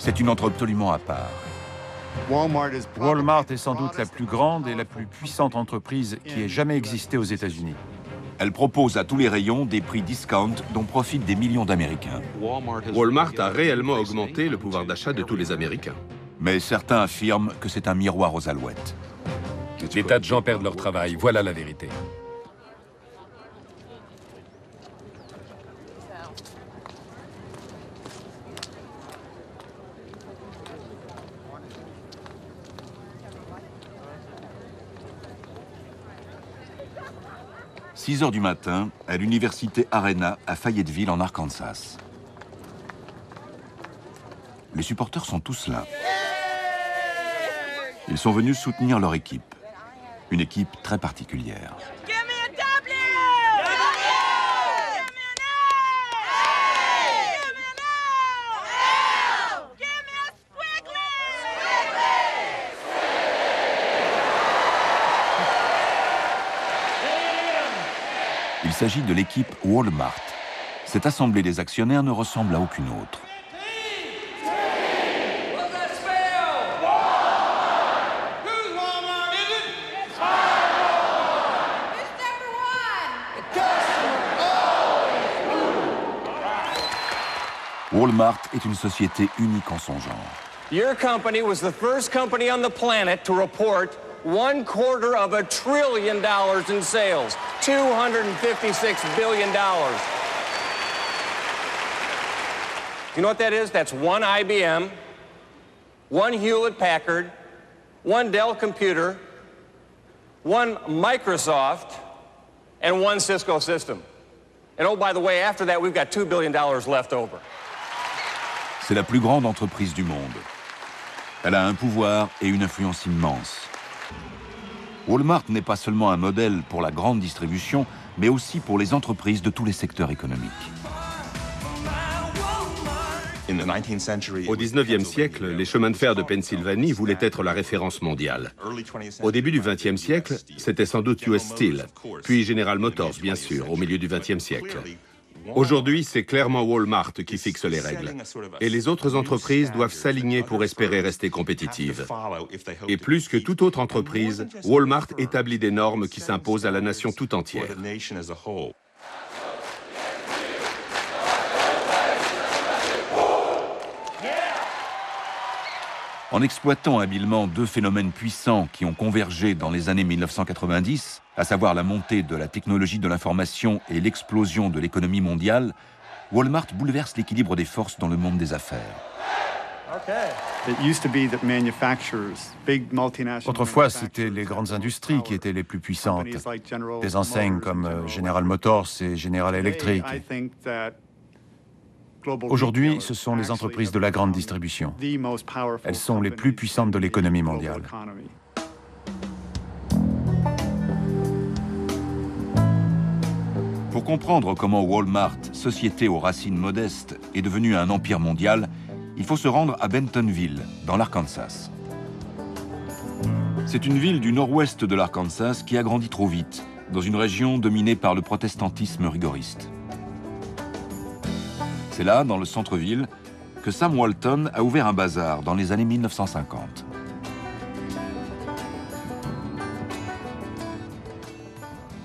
C'est une entreprise absolument à part. Walmart est sans doute la plus grande et la plus puissante entreprise qui ait jamais existé aux États-Unis. Elle propose à tous les rayons des prix discount dont profitent des millions d'Américains. Walmart a réellement augmenté le pouvoir d'achat de tous les Américains. Mais certains affirment que c'est un miroir aux alouettes. Des tas de gens perdent leur travail, voilà la vérité. « 6 heures du matin, à l'université Arena à Fayetteville, en Arkansas. Les supporters sont tous là. Ils sont venus soutenir leur équipe. Une équipe très particulière. Il s'agit de l'équipe Walmart. Cette assemblée des actionnaires ne ressemble à aucune autre. Walmart est une société unique en son genre. Your company was the first company on the planet to report $250 billion in sales. $256 billion. You know what that is? That's one IBM, one Hewlett-Packard, one Dell computer, one Microsoft, and one Cisco system. And oh, by the way, after that, we've got $2 billion left over. C'est la plus grande entreprise du monde. Elle a un pouvoir et une influence immense. Walmart n'est pas seulement un modèle pour la grande distribution, mais aussi pour les entreprises de tous les secteurs économiques. Au 19e siècle, les chemins de fer de Pennsylvanie voulaient être la référence mondiale. Au début du 20e siècle, c'était sans doute US Steel, puis General Motors, bien sûr, au milieu du 20e siècle. Aujourd'hui, c'est clairement Walmart qui fixe les règles. Et les autres entreprises doivent s'aligner pour espérer rester compétitives. Et plus que toute autre entreprise, Walmart établit des normes qui s'imposent à la nation tout entière. En exploitant habilement deux phénomènes puissants qui ont convergé dans les années 1990, à savoir la montée de la technologie de l'information et l'explosion de l'économie mondiale, Walmart bouleverse l'équilibre des forces dans le monde des affaires. Autrefois, c'était les grandes industries qui étaient les plus puissantes. Des enseignes comme General Motors et General Electric. Aujourd'hui, ce sont les entreprises de la grande distribution. Elles sont les plus puissantes de l'économie mondiale. Pour comprendre comment Walmart, société aux racines modestes, est devenue un empire mondial, il faut se rendre à Bentonville, dans l'Arkansas. C'est une ville du nord-ouest de l'Arkansas qui a grandi trop vite, dans une région dominée par le protestantisme rigoriste. C'est là, dans le centre-ville, que Sam Walton a ouvert un bazar dans les années 1950.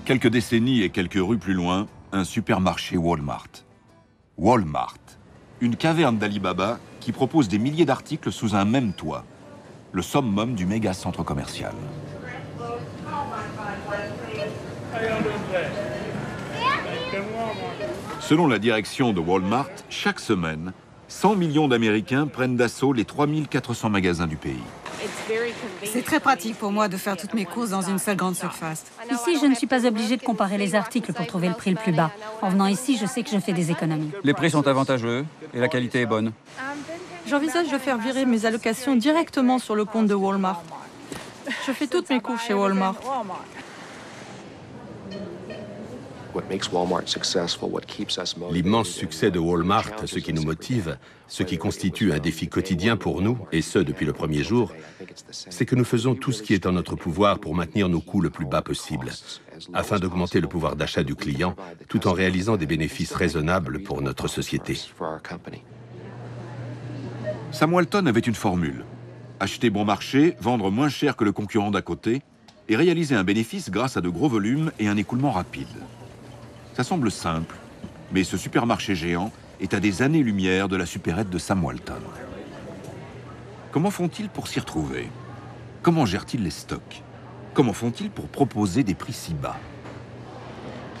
Quelques décennies et quelques rues plus loin, un supermarché Walmart. Walmart, une caverne d'Alibaba qui propose des milliers d'articles sous un même toit, le summum du méga centre commercial. Selon la direction de Walmart, chaque semaine, 100 millions d'Américains prennent d'assaut les 3400 magasins du pays. C'est très pratique pour moi de faire toutes mes courses dans une seule grande surface. Ici, je ne suis pas obligée de comparer les articles pour trouver le prix le plus bas. En venant ici, je sais que je fais des économies. Les prix sont avantageux et la qualité est bonne. J'envisage de faire virer mes allocations directement sur le compte de Walmart. Je fais toutes mes courses chez Walmart. L'immense succès de Walmart, ce qui nous motive, ce qui constitue un défi quotidien pour nous, et ce depuis le premier jour, c'est que nous faisons tout ce qui est en notre pouvoir pour maintenir nos coûts le plus bas possible, afin d'augmenter le pouvoir d'achat du client, tout en réalisant des bénéfices raisonnables pour notre société. Sam Walton avait une formule. Acheter bon marché, vendre moins cher que le concurrent d'à côté et réaliser un bénéfice grâce à de gros volumes et un écoulement rapide. Ça semble simple, mais ce supermarché géant est à des années-lumière de la supérette de Sam Walton. Comment font-ils pour s'y retrouver? Comment gèrent-ils les stocks? Comment font-ils pour proposer des prix si bas?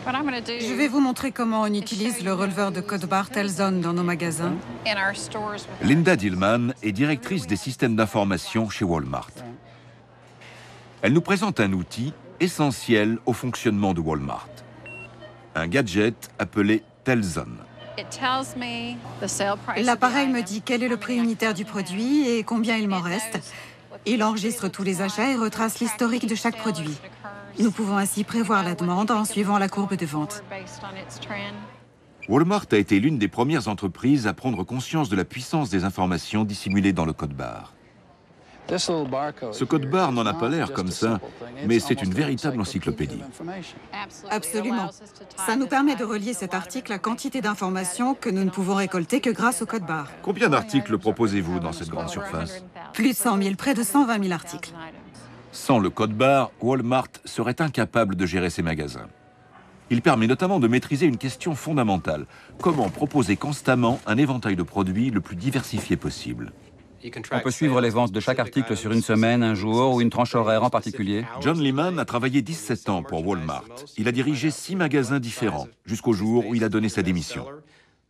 Je vais vous montrer comment on utilise le releveur de code barre Telzone dans nos magasins. Linda Dillman est directrice des systèmes d'information chez Walmart. Elle nous présente un outil essentiel au fonctionnement de Walmart. Un gadget appelé Telzone. L'appareil me dit quel est le prix unitaire du produit et combien il m'en reste. Il enregistre tous les achats et retrace l'historique de chaque produit. Nous pouvons ainsi prévoir la demande en suivant la courbe de vente. Walmart a été l'une des premières entreprises à prendre conscience de la puissance des informations dissimulées dans le code barre. Ce code barre n'en a pas l'air comme ça, mais c'est une véritable encyclopédie. Absolument. Ça nous permet de relier cet article à quantité d'informations que nous ne pouvons récolter que grâce au code barre. Combien d'articles proposez-vous dans cette grande surface? Plus de 100 000, près de 120 000 articles. Sans le code barre, Walmart serait incapable de gérer ses magasins. Il permet notamment de maîtriser une question fondamentale. Comment proposer constamment un éventail de produits le plus diversifié possible? On peut suivre les ventes de chaque article sur une semaine, un jour ou une tranche horaire en particulier. John Lehman a travaillé 17 ans pour Walmart. Il a dirigé 6 magasins différents, jusqu'au jour où il a donné sa démission.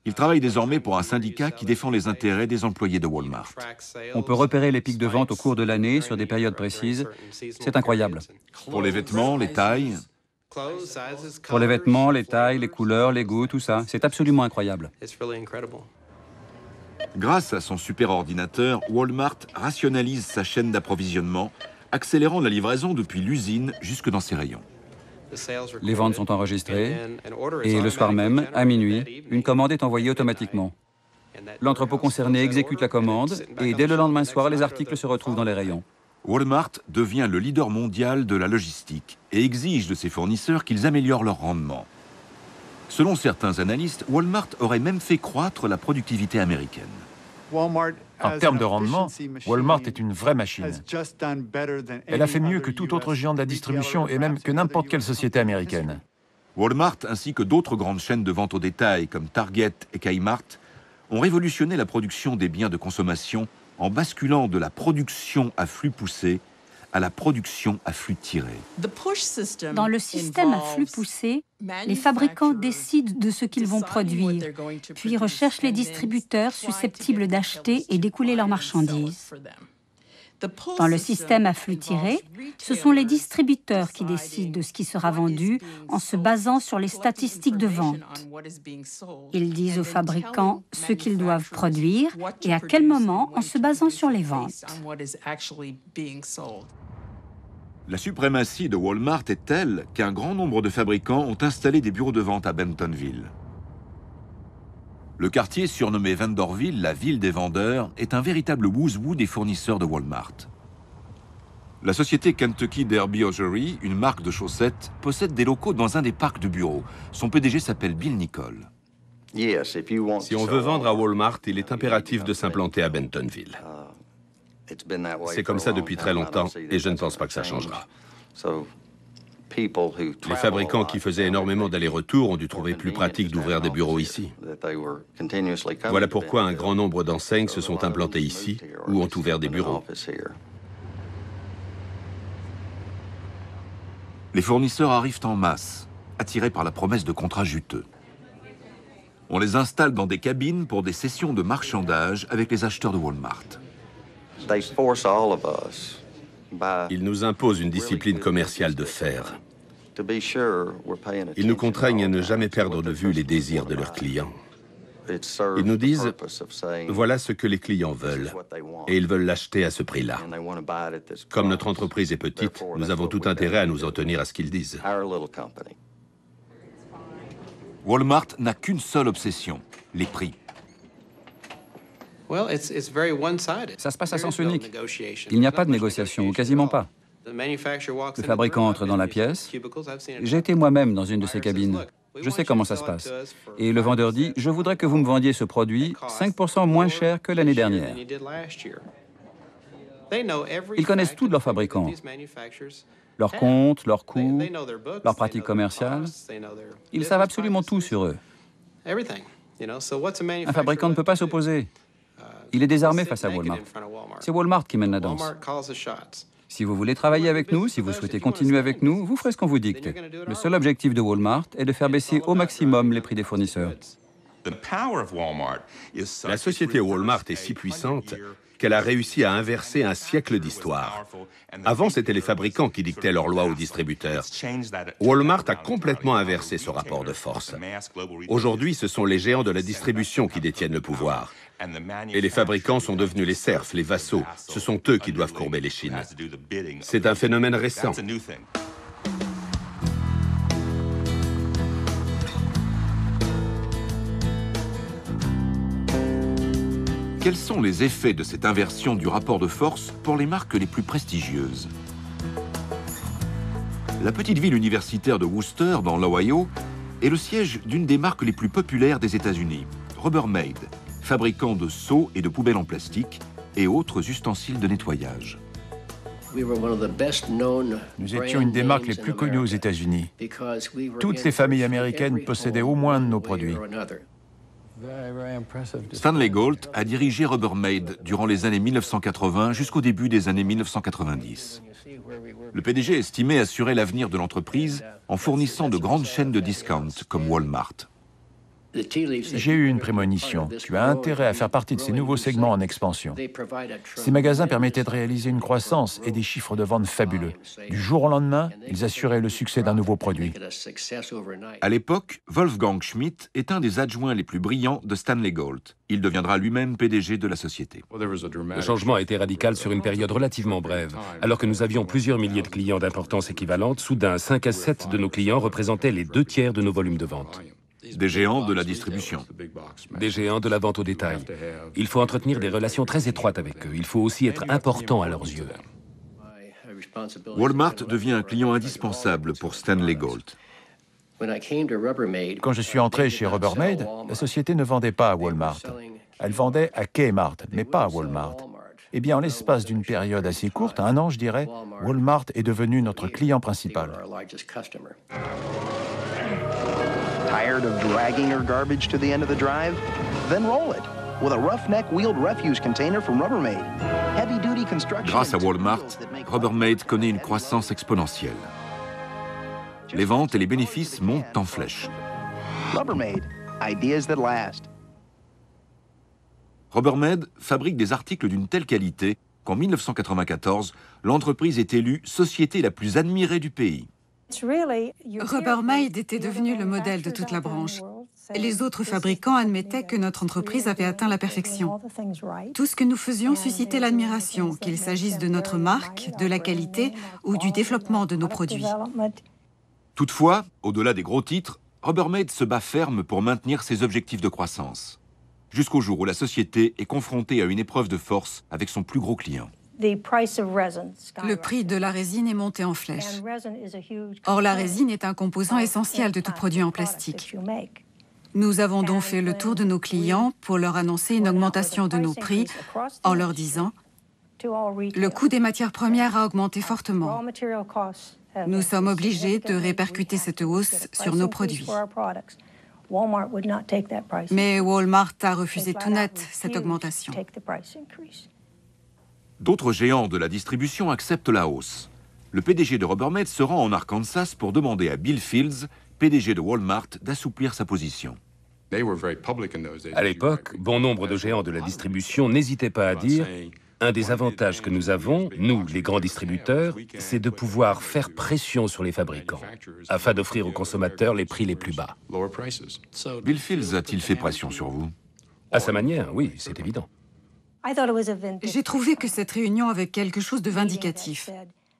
Il travaille désormais pour un syndicat qui défend les intérêts des employés de Walmart. On peut repérer les pics de vente au cours de l'année sur des périodes précises. C'est incroyable. Pour les vêtements, les tailles... Pour les vêtements, les tailles, les couleurs, les goûts, tout ça, c'est absolument incroyable. Grâce à son superordinateur, Walmart rationalise sa chaîne d'approvisionnement, accélérant la livraison depuis l'usine jusque dans ses rayons. Les ventes sont enregistrées et le soir même, à minuit, une commande est envoyée automatiquement. L'entrepôt concerné exécute la commande et dès le lendemain soir, les articles se retrouvent dans les rayons. Walmart devient le leader mondial de la logistique et exige de ses fournisseurs qu'ils améliorent leur rendement. Selon certains analystes, Walmart aurait même fait croître la productivité américaine. En termes de rendement, Walmart est une vraie machine. Elle a fait mieux que tout autre géant de la distribution et même que n'importe quelle société américaine. Walmart, ainsi que d'autres grandes chaînes de vente au détail comme Target et Kmart, ont révolutionné la production des biens de consommation en basculant de la production à flux poussé à la production à flux tiré. Dans le système à flux poussé, les fabricants décident de ce qu'ils vont produire, puis recherchent les distributeurs susceptibles d'acheter et d'écouler leurs marchandises. Dans le système à flux tiré, ce sont les distributeurs qui décident de ce qui sera vendu en se basant sur les statistiques de vente. Ils disent aux fabricants ce qu'ils doivent produire et à quel moment en se basant sur les ventes. La suprématie de Walmart est telle qu'un grand nombre de fabricants ont installé des bureaux de vente à Bentonville. Le quartier surnommé Vendorville, la ville des vendeurs, est un véritable who's who des fournisseurs de Walmart. La société Kentucky Derby Hosiery, une marque de chaussettes, possède des locaux dans un des parcs de bureaux. Son PDG s'appelle Bill Nicol. Si on veut vendre à Walmart, il est impératif de s'implanter à Bentonville. C'est comme ça depuis très longtemps et je ne pense pas que ça changera. Les fabricants qui faisaient énormément d'allers-retours ont dû trouver plus pratique d'ouvrir des bureaux ici. Voilà pourquoi un grand nombre d'enseignes se sont implantées ici ou ont ouvert des bureaux. Les fournisseurs arrivent en masse, attirés par la promesse de contrats juteux. On les installe dans des cabines pour des sessions de marchandage avec les acheteurs de Walmart. Ils nous imposent une discipline commerciale de fer. Ils nous contraignent à ne jamais perdre de vue les désirs de leurs clients. Ils nous disent, voilà ce que les clients veulent, et ils veulent l'acheter à ce prix-là. Comme notre entreprise est petite, nous avons tout intérêt à nous en tenir à ce qu'ils disent. Walmart n'a qu'une seule obsession, les prix. Ça se passe à sens unique. Il n'y a pas de négociation, ou quasiment pas. Le fabricant entre dans la pièce. J'ai été moi-même dans une de ces cabines. Je sais comment ça se passe. Et le vendeur dit, je voudrais que vous me vendiez ce produit 5% moins cher que l'année dernière. Ils connaissent tout de leurs fabricants, leurs comptes, leurs coûts, leurs pratiques commerciales. Ils savent absolument tout sur eux. Un fabricant ne peut pas s'opposer. Il est désarmé face à Walmart. C'est Walmart qui mène la danse. Si vous voulez travailler avec nous, si vous souhaitez continuer avec nous, vous ferez ce qu'on vous dicte. Le seul objectif de Walmart est de faire baisser au maximum les prix des fournisseurs. La société Walmart est si puissante qu'elle a réussi à inverser un siècle d'histoire. Avant, c'étaient les fabricants qui dictaient leurs lois aux distributeurs. Walmart a complètement inversé ce rapport de force. Aujourd'hui, ce sont les géants de la distribution qui détiennent le pouvoir. Et les fabricants sont devenus les serfs, les vassaux. Ce sont eux qui doivent courber les chines. C'est un phénomène récent. Quels sont les effets de cette inversion du rapport de force pour les marques les plus prestigieuses? La petite ville universitaire de Wooster, dans l'Ohio, est le siège d'une des marques les plus populaires des États-Unis, Rubbermaid, fabricant de seaux et de poubelles en plastique et autres ustensiles de nettoyage. Nous étions une des marques les plus connues aux États-Unis. Toutes les familles américaines possédaient au moins un de nos produits. Stanley Gault a dirigé Rubbermaid durant les années 1980 jusqu'au début des années 1990. Le PDG estimait assurer l'avenir de l'entreprise en fournissant de grandes chaînes de discount comme Walmart. J'ai eu une prémonition. Tu as intérêt à faire partie de ces nouveaux segments en expansion. Ces magasins permettaient de réaliser une croissance et des chiffres de vente fabuleux. Du jour au lendemain, ils assuraient le succès d'un nouveau produit. À l'époque, Wolfgang Schmidt est un des adjoints les plus brillants de Stanley Gault. Il deviendra lui-même PDG de la société. Le changement a été radical sur une période relativement brève. Alors que nous avions plusieurs milliers de clients d'importance équivalente, soudain 5 à 7 de nos clients représentaient les 2/3 de nos volumes de vente. Des géants de la distribution. Des géants de la vente au détail. Il faut entretenir des relations très étroites avec eux. Il faut aussi être important à leurs yeux. Walmart devient un client indispensable pour Stanley Gault. Quand je suis entré chez Rubbermaid, la société ne vendait pas à Walmart. Elle vendait à Kmart, mais pas à Walmart. Eh bien, en l'espace d'une période assez courte, 1 an, je dirais, Walmart est devenu notre client principal. Tired of dragging your garbage to the end of the drive? Then roll it with a roughneck wheeled refuse container from Rubbermaid. Heavy duty construction. Grâce à Walmart, Rubbermaid connaît une croissance exponentielle. Les ventes et les bénéfices montent en flèche. Rubbermaid, ideas that last. Rubbermaid fabrique des articles d'une telle qualité qu'en 1994, l'entreprise est élue société la plus admirée du pays. Rubbermaid était devenu le modèle de toute la branche. Les autres fabricants admettaient que notre entreprise avait atteint la perfection. Tout ce que nous faisions suscitait l'admiration, qu'il s'agisse de notre marque, de la qualité ou du développement de nos produits. Toutefois, au-delà des gros titres, Rubbermaid se bat ferme pour maintenir ses objectifs de croissance. Jusqu'au jour où la société est confrontée à une épreuve de force avec son plus gros client. Le prix de la résine est monté en flèche. Or, la résine est un composant essentiel de tout produit en plastique. Nous avons donc fait le tour de nos clients pour leur annoncer une augmentation de nos prix en leur disant « Le coût des matières premières a augmenté fortement. Nous sommes obligés de répercuter cette hausse sur nos produits. » Mais Walmart a refusé tout net cette augmentation. D'autres géants de la distribution acceptent la hausse. Le PDG de Rubbermaid se rend en Arkansas pour demander à Bill Fields, PDG de Walmart, d'assouplir sa position. À l'époque, bon nombre de géants de la distribution n'hésitaient pas à dire « Un des avantages que nous avons, nous, les grands distributeurs, c'est de pouvoir faire pression sur les fabricants afin d'offrir aux consommateurs les prix les plus bas. » Bill Fields a-t-il fait pression sur vous? À sa manière, oui, c'est évident. J'ai trouvé que cette réunion avait quelque chose de vindicatif.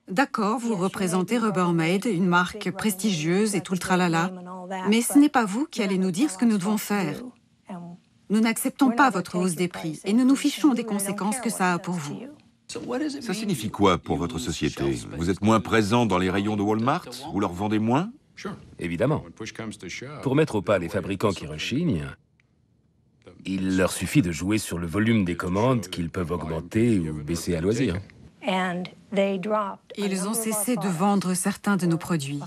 D'accord, vous représentez Rubbermaid, une marque prestigieuse et tout le tralala, mais ce n'est pas vous qui allez nous dire ce que nous devons faire. Nous n'acceptons pas votre hausse des prix et nous nous fichons des conséquences que ça a pour vous. Ça signifie quoi pour votre société? Vous êtes moins présent dans les rayons de Walmart? Vous leur vendez moins? Évidemment. Pour mettre au pas les fabricants qui rechignent, il leur suffit de jouer sur le volume des commandes qu'ils peuvent augmenter ou baisser à loisir. Ils ont cessé de vendre certains de nos produits.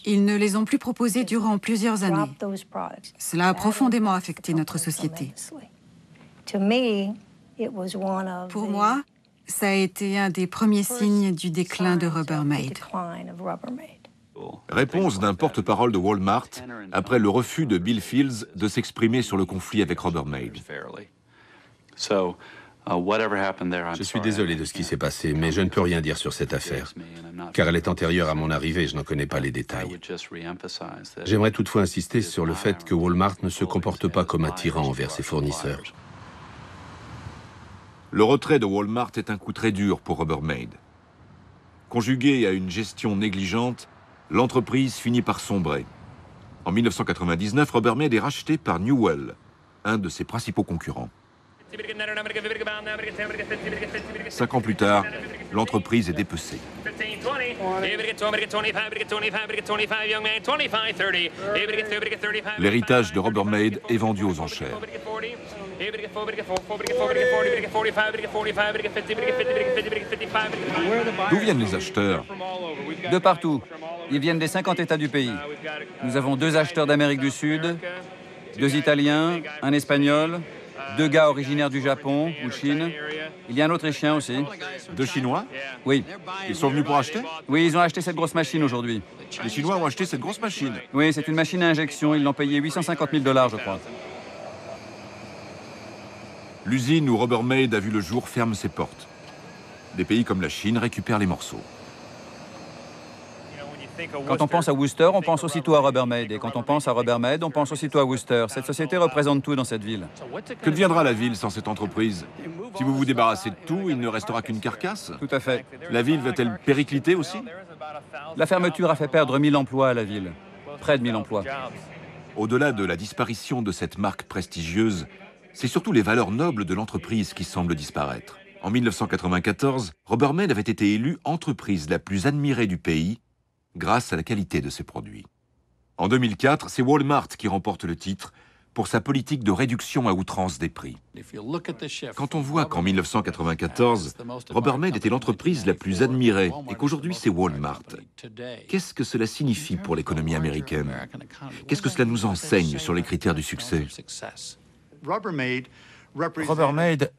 Ils ne les ont plus proposés durant plusieurs années. Cela a profondément affecté notre société. Pour moi, ça a été un des premiers signes du déclin de Rubbermaid. Réponse d'un porte-parole de Walmart après le refus de Bill Fields de s'exprimer sur le conflit avec Rubbermaid. Je suis désolé de ce qui s'est passé, mais je ne peux rien dire sur cette affaire, car elle est antérieure à mon arrivée et je n'en connais pas les détails. J'aimerais toutefois insister sur le fait que Walmart ne se comporte pas comme un tyran envers ses fournisseurs. Le retrait de Walmart est un coup très dur pour Rubbermaid. Conjugué à une gestion négligente, l'entreprise finit par sombrer. En 1999, Rubbermaid est racheté par Newell, un de ses principaux concurrents. 5 ans plus tard, l'entreprise est dépecée. L'héritage de Rubbermaid est vendu aux enchères. D'où viennent les acheteurs? De partout. Ils viennent des 50 États du pays. Nous avons 2 acheteurs d'Amérique du Sud, 2 Italiens, un Espagnol, 2 gars originaires du Japon ou de Chine. Il y a un Autrichien aussi. 2 Chinois? Oui. Ils sont venus pour acheter? Oui, ils ont acheté cette grosse machine aujourd'hui. Les Chinois ont acheté cette grosse machine? Oui, c'est une machine à injection. Ils l'ont payé 850 000 $, je crois. L'usine où Rubbermaid a vu le jour ferme ses portes. Des pays comme la Chine récupèrent les morceaux. Quand on pense à Worcester, on pense aussitôt à Rubbermaid. Et quand on pense à Rubbermaid, on pense aussitôt à Worcester. Cette société représente tout dans cette ville. Que deviendra la ville sans cette entreprise? Si vous vous débarrassez de tout, il ne restera qu'une carcasse? Tout à fait. La ville va-t-elle péricliter aussi? La fermeture a fait perdre 1000 emplois à la ville. Près de 1000 emplois. Au-delà de la disparition de cette marque prestigieuse, c'est surtout les valeurs nobles de l'entreprise qui semblent disparaître. En 1994, Rubbermaid avait été élue entreprise la plus admirée du pays grâce à la qualité de ses produits. En 2004, c'est Walmart qui remporte le titre pour sa politique de réduction à outrance des prix. Quand on voit qu'en 1994, Rubbermaid était l'entreprise la plus admirée et qu'aujourd'hui c'est Walmart, qu'est-ce que cela signifie pour l'économie américaine? Qu'est-ce que cela nous enseigne sur les critères du succès? Rubbermaid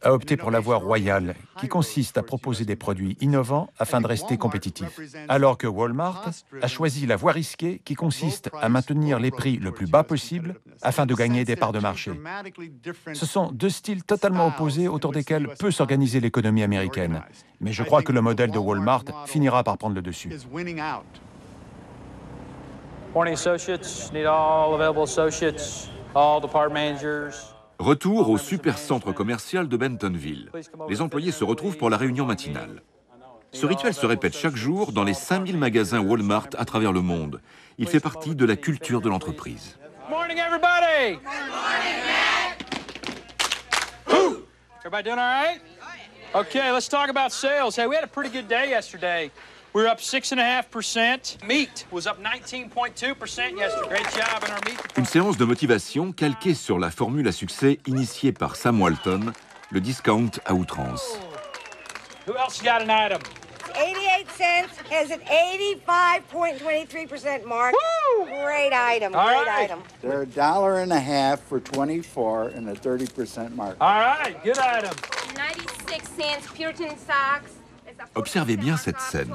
a opté pour la voie royale, qui consiste à proposer des produits innovants afin de rester compétitif, alors que Walmart a choisi la voie risquée, qui consiste à maintenir les prix le plus bas possible afin de gagner des parts de marché. Ce sont 2 styles totalement opposés autour desquels peut s'organiser l'économie américaine. Mais je crois que le modèle de Walmart finira par prendre le dessus. Morning associates, need all available associates, all department managers. Retour au super-centre commercial de Bentonville. Les employés se retrouvent pour la réunion matinale. Ce rituel se répète chaque jour dans les 5000 magasins Walmart à travers le monde. Il fait partie de la culture de l'entreprise. Morning, everybody! Good morning, Matt! Everybody doing all right? Okay, let's talk about sales. Hey, we had a pretty good day yesterday. We were up 6.5%. Meat was up 19.2% yesterday. Great job in our meat. Une séance de motivation calquée sur la formule à succès initiée par Sam Walton, le discount à outrance. Who else got an item? 88 cents has an 85.23% mark. Woo! Great item, great item. They're $1.50 for 24 and a 30% mark. All right, good item. 96 cents Puritan socks. Observez bien cette scène.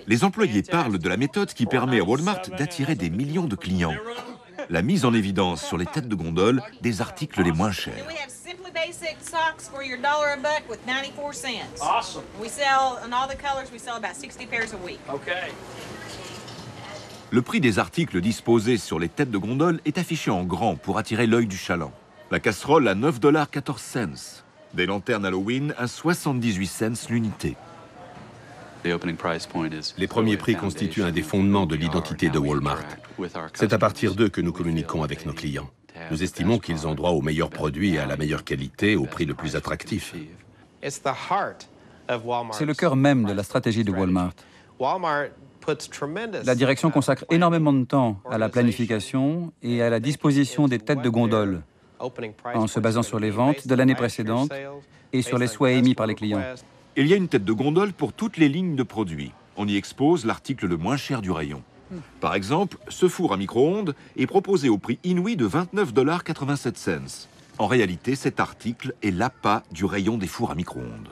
Les employés parlent de la méthode qui permet à Walmart d'attirer des millions de clients. La mise en évidence sur les têtes de gondole des articles les moins chers. Le prix des articles disposés sur les têtes de gondole est affiché en grand pour attirer l'œil du chaland. La casserole à $9,14. Des lanternes Halloween à 78 cents l'unité. Les premiers prix constituent un des fondements de l'identité de Walmart. C'est à partir d'eux que nous communiquons avec nos clients. Nous estimons qu'ils ont droit aux meilleurs produits et à la meilleure qualité au prix le plus attractif. C'est le cœur même de la stratégie de Walmart. La direction consacre énormément de temps à la planification et à la disposition des têtes de gondole, en se basant sur les ventes de l'année précédente et sur les souhaits émis par les clients. Il y a une tête de gondole pour toutes les lignes de produits. On y expose l'article le moins cher du rayon. Par exemple, ce four à micro-ondes est proposé au prix inouï de 29,87 $. En réalité, cet article est l'appât du rayon des fours à micro-ondes.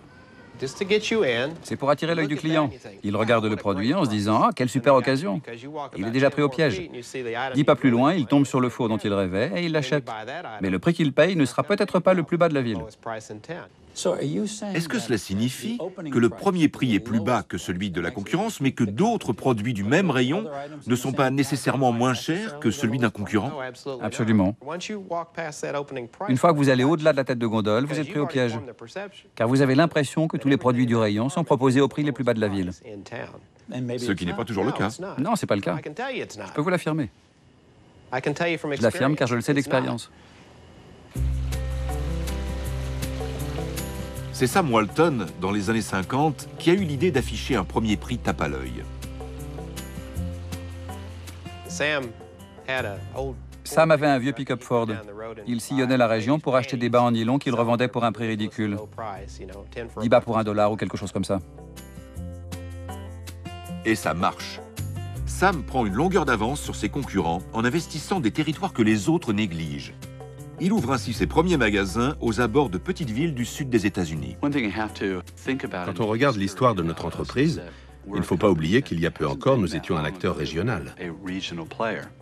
C'est pour attirer l'œil du client. Il regarde le produit en se disant « Ah, quelle super occasion !» Il est déjà pris au piège. 10 pas plus loin, il tombe sur le four dont il rêvait et il l'achète. Mais le prix qu'il paye ne sera peut-être pas le plus bas de la ville. Est-ce que cela signifie que le premier prix est plus bas que celui de la concurrence, mais que d'autres produits du même rayon ne sont pas nécessairement moins chers que celui d'un concurrent? Absolument. Une fois que vous allez au-delà de la tête de gondole, vous êtes pris au piège. Car vous avez l'impression que tous les produits du rayon sont proposés au prix les plus bas de la ville. Ce qui n'est pas toujours le cas. Non, c'est pas le cas. Je peux vous l'affirmer. Je l'affirme car je le sais d'expérience. C'est Sam Walton, dans les années 50, qui a eu l'idée d'afficher un premier prix tape à l'œil. Sam avait un vieux pick-up Ford. Il sillonnait la région pour acheter des bas en nylon qu'il revendait pour un prix ridicule. 10 bas pour $1 ou quelque chose comme ça. Et ça marche. Sam prend une longueur d'avance sur ses concurrents en investissant des territoires que les autres négligent. Il ouvre ainsi ses premiers magasins aux abords de petites villes du sud des États-Unis. Quand on regarde l'histoire de notre entreprise, il ne faut pas oublier qu'il y a peu encore, nous étions un acteur régional.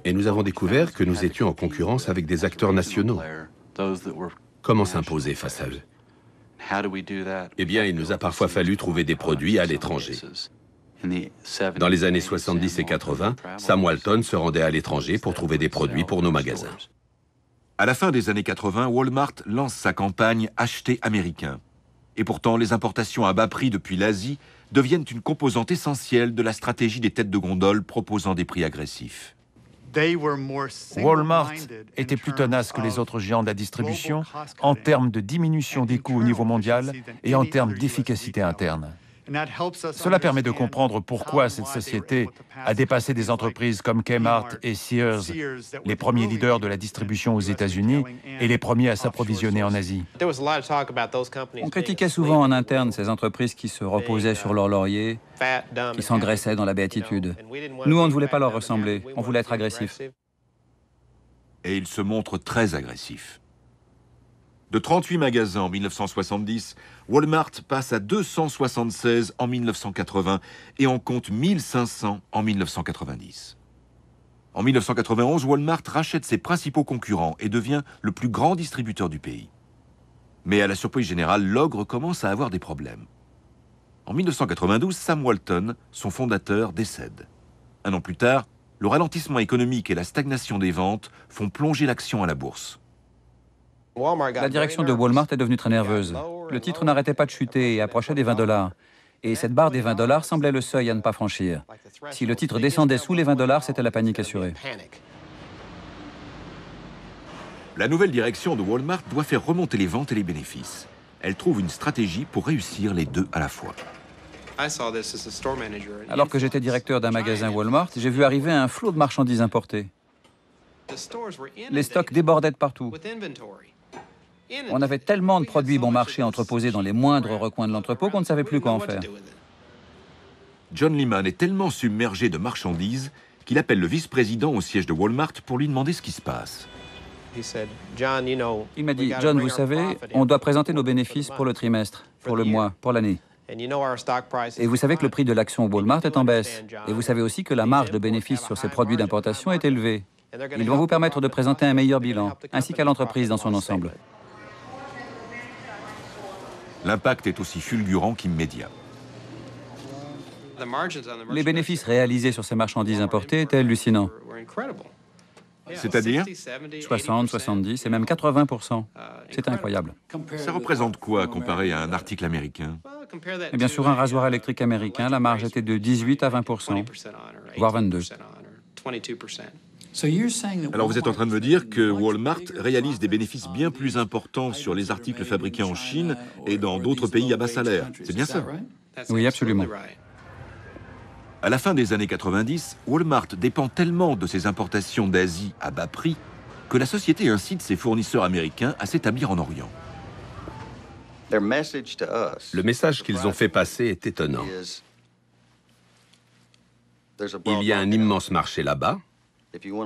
Et nous avons découvert que nous étions en concurrence avec des acteurs nationaux. Comment s'imposer face à eux? Eh bien, il nous a parfois fallu trouver des produits à l'étranger. Dans les années 70 et 80, Sam Walton se rendait à l'étranger pour trouver des produits pour nos magasins. À la fin des années 80, Walmart lance sa campagne « Acheter américain ». Et pourtant, les importations à bas prix depuis l'Asie deviennent une composante essentielle de la stratégie des têtes de gondole proposant des prix agressifs. Walmart était plus tenace que les autres géants de la distribution en termes de diminution des coûts au niveau mondial et en termes d'efficacité interne. Cela permet de comprendre pourquoi cette société a dépassé des entreprises comme Kmart et Sears, les premiers leaders de la distribution aux États-Unis et les premiers à s'approvisionner en Asie. On critiquait souvent en interne ces entreprises qui se reposaient sur leur laurier, qui s'engraissaient dans la béatitude. Nous, on ne voulait pas leur ressembler, on voulait être agressifs. Et ils se montrent très agressifs. De 38 magasins en 1970, Walmart passe à 276 en 1980 et en compte 1500 en 1990. En 1991, Walmart rachète ses principaux concurrents et devient le plus grand distributeur du pays. Mais à la surprise générale, l'ogre commence à avoir des problèmes. En 1992, Sam Walton, son fondateur, décède. Un an plus tard, le ralentissement économique et la stagnation des ventes font plonger l'action à la bourse. La direction de Walmart est devenue très nerveuse. Le titre n'arrêtait pas de chuter et approchait des $20. Et cette barre des $20 semblait le seuil à ne pas franchir. Si le titre descendait sous les $20, c'était la panique assurée. La nouvelle direction de Walmart doit faire remonter les ventes et les bénéfices. Elle trouve une stratégie pour réussir les deux à la fois. Alors que j'étais directeur d'un magasin Walmart, j'ai vu arriver un flot de marchandises importées. Les stocks débordaient de partout. On avait tellement de produits bon marché entreposés dans les moindres recoins de l'entrepôt qu'on ne savait plus quoi en faire. John Lehman est tellement submergé de marchandises qu'il appelle le vice-président au siège de Walmart pour lui demander ce qui se passe. Il m'a dit, « John, vous savez, on doit présenter nos bénéfices pour le trimestre, pour le mois, pour l'année. Et vous savez que le prix de l'action Walmart est en baisse. Et vous savez aussi que la marge de bénéfice sur ces produits d'importation est élevée. Ils vont vous permettre de présenter un meilleur bilan, ainsi qu'à l'entreprise dans son ensemble. » L'impact est aussi fulgurant qu'immédiat. Les bénéfices réalisés sur ces marchandises importées étaient hallucinants. C'est-à-dire 60, 70 et même 80%. C'est incroyable. Ça représente quoi comparé à un article américain? Et bien sûr, un rasoir électrique américain, la marge était de 18 à 20%, voire 22. Alors vous êtes en train de me dire que Walmart réalise des bénéfices bien plus importants sur les articles fabriqués en Chine et dans d'autres pays à bas salaire. C'est bien ça? Oui, absolument. À la fin des années 90, Walmart dépend tellement de ses importations d'Asie à bas prix que la société incite ses fournisseurs américains à s'établir en Orient. Le message qu'ils ont fait passer est étonnant. Il y a un immense marché là-bas.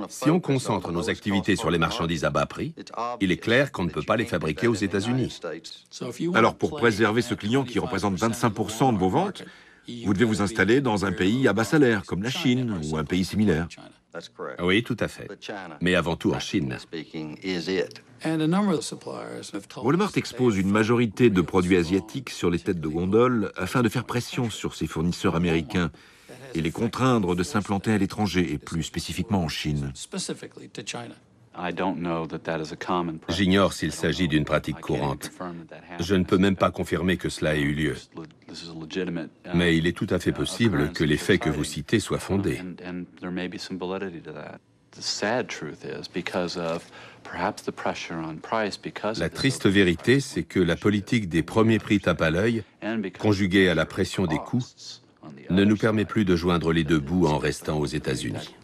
Si on concentre nos activités sur les marchandises à bas prix, il est clair qu'on ne peut pas les fabriquer aux États-Unis. Alors pour préserver ce client qui représente 25% de vos ventes, vous devez vous installer dans un pays à bas salaire, comme la Chine ou un pays similaire. Oui, tout à fait. Mais avant tout en Chine. Walmart expose une majorité de produits asiatiques sur les têtes de gondole afin de faire pression sur ses fournisseurs américains et les contraindre de s'implanter à l'étranger, et plus spécifiquement en Chine. J'ignore s'il s'agit d'une pratique courante. Je ne peux même pas confirmer que cela ait eu lieu. Mais il est tout à fait possible que les faits que vous citez soient fondés. La triste vérité, c'est que la politique des premiers prix tape à l'œil, conjuguée à la pression des coûts, ne nous permet plus de joindre les deux bouts en restant aux États-Unis.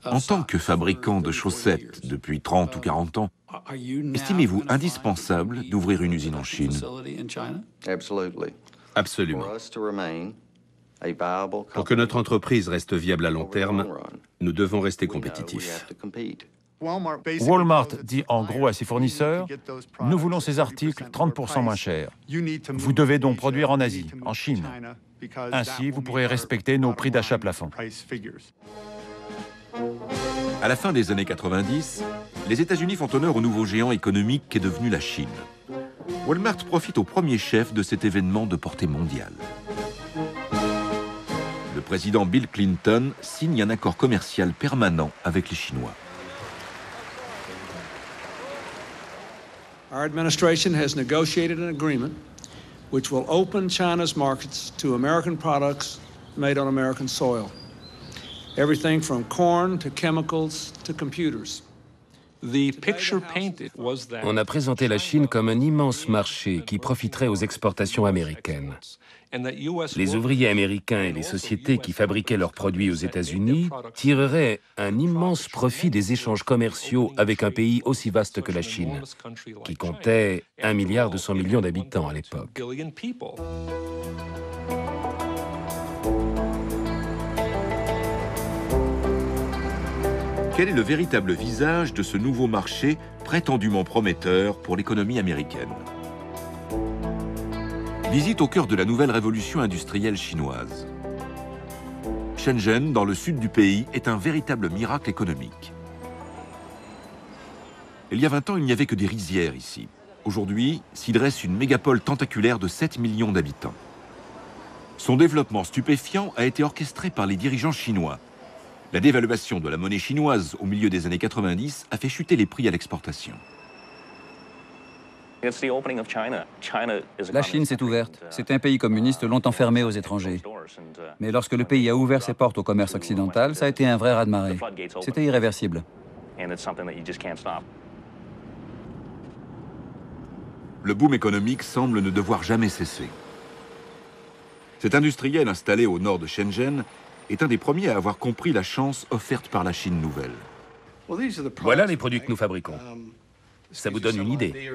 En tant que fabricant de chaussettes depuis 30 ou 40 ans, estimez-vous indispensable d'ouvrir une usine en Chine? Absolument. Pour que notre entreprise reste viable à long terme, nous devons rester compétitifs. Walmart dit en gros à ses fournisseurs, nous voulons ces articles 30% moins chers. Vous devez donc produire en Asie, en Chine. Ainsi, vous pourrez respecter nos prix d'achat plafond. À la fin des années 90, les États-Unis font honneur au nouveau géant économique qu'est devenu la Chine. Walmart profite au premier chef de cet événement de portée mondiale. Le président Bill Clinton signe un accord commercial permanent avec les Chinois. Our administration has negotiated an agreement which will open China's markets to American products made on American soil. Everything from corn to chemicals to computers. On a présenté la Chine comme un immense marché qui profiterait aux exportations américaines. Les ouvriers américains et les sociétés qui fabriquaient leurs produits aux États-Unis tireraient un immense profit des échanges commerciaux avec un pays aussi vaste que la Chine, qui comptait 1,2 milliard d'habitants à l'époque. Quel est le véritable visage de ce nouveau marché prétendument prometteur pour l'économie américaine? Visite au cœur de la nouvelle révolution industrielle chinoise. Shenzhen, dans le sud du pays, est un véritable miracle économique. Il y a 20 ans, il n'y avait que des rizières ici. Aujourd'hui, s'y dresse une mégapole tentaculaire de 7 millions d'habitants. Son développement stupéfiant a été orchestré par les dirigeants chinois. La dévaluation de la monnaie chinoise au milieu des années 90 a fait chuter les prix à l'exportation. La Chine s'est ouverte. C'est un pays communiste longtemps fermé aux étrangers. Mais lorsque le pays a ouvert ses portes au commerce occidental, ça a été un vrai raz-de-marée. C'était irréversible. Le boom économique semble ne devoir jamais cesser. Cet industriel installé au nord de Shenzhen est un des premiers à avoir compris la chance offerte par la Chine nouvelle. Voilà les produits que nous fabriquons. Ça vous donne une idée.